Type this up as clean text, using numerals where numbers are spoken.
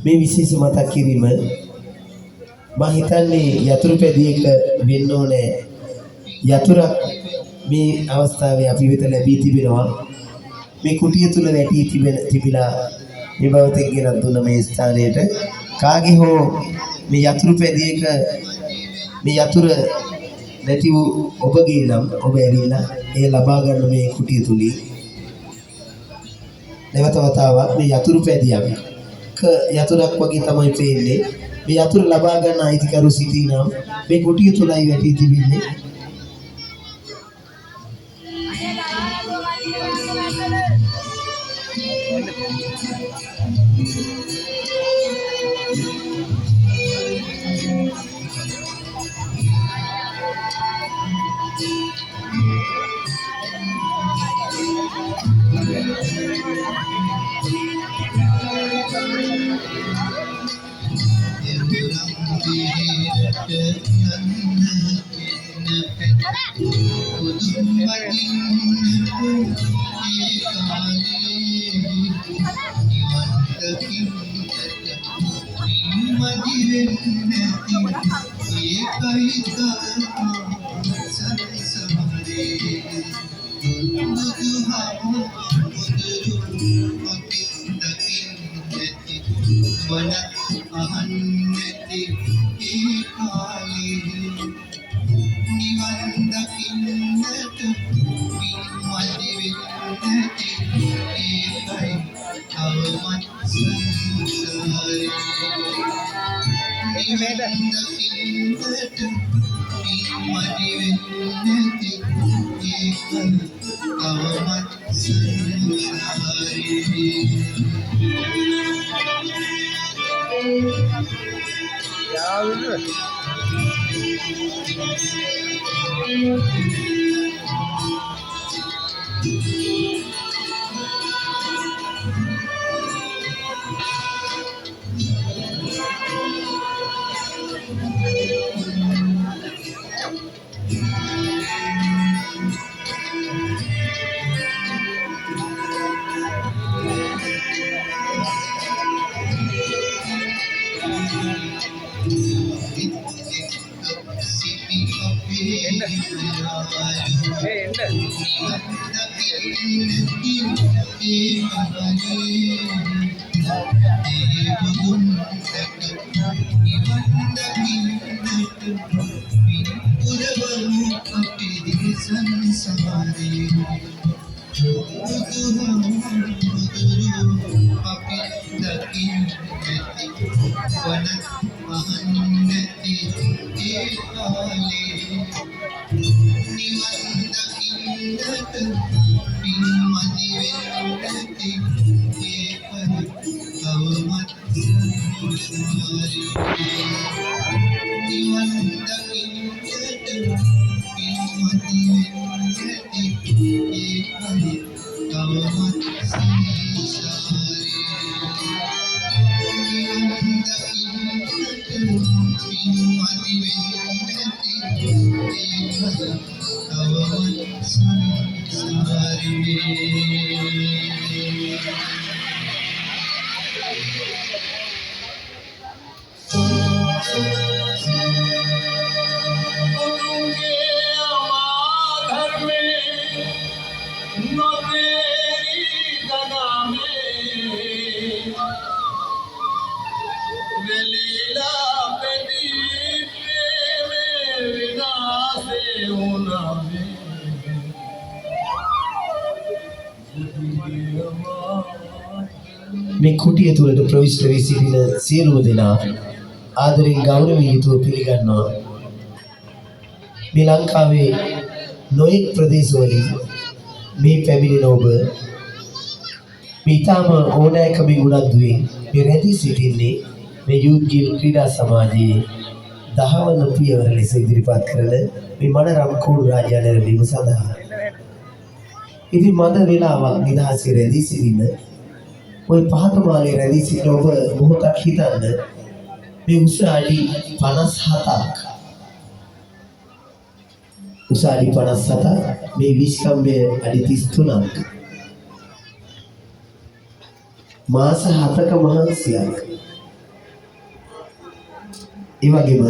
මේ විශේෂ මතක් කිරීම මම හිතන්නේ යතුරු පැදියක වෙන්න ඕනේ. යතුරක් මේ අවස්ථාවේ අපි වෙත ලැබී තිබෙනවා. මේ කුටිය තුල වැටි තිබිලා මේ භවතෙක් ගෙනත් දුන්න මේ ස්ථානයට කාගේ හෝ මේ යතුරු පැදියක මේ යතුර නැති වූ ඔබගේ නම් ඔබ ඇවිල්ලා ඒ ලබා ගන්න මේ කුටිය තුලින් නැවත වතාවක් මේ යතුරු පැදියක් යතුරක් වගේ තමයි පේන්නේ. මේ යතුර ලබා ගන්න අයිතිකරු සිටිනම් මේ කුටිය තුලයි වැටි තිබෙන්නේ. මේ කුටිය තුළට ප්‍රවිෂ්ඨ වී සිටින සියලුම දෙනා ආදරෙන් ගෞරවයෙන් යුතුව පිළිගන්නවා. මේ ලංකාවේ නොයෙක් ප්‍රදේශවලින් මේ පැමිණෙන ඔබ මේ තාම ඕනෑකමින් උනන්දුවෙන් මේ රැඳී සිටින්නේ මේ යූත් ගිල් ක්‍රීඩා සමාජයේ 10 වන පියවර ලෙස ඉදිරිපත් කරන මේ මනරම් කෝඩු රාජ්‍ය නැරඹීම සඳහා. ඉතින් මද වේලාවක් නිදහසේ රැඳී සිටින ඔය පහත මාලේ රැඳී සිටින ඔබ මොහොතක් හිතන්න මේ උස අඩි 57ක් උසාවි 57 මේ විස්කම්බය අඩි 33ක් මාස 7ක මහන්සියක් ඒ වගේම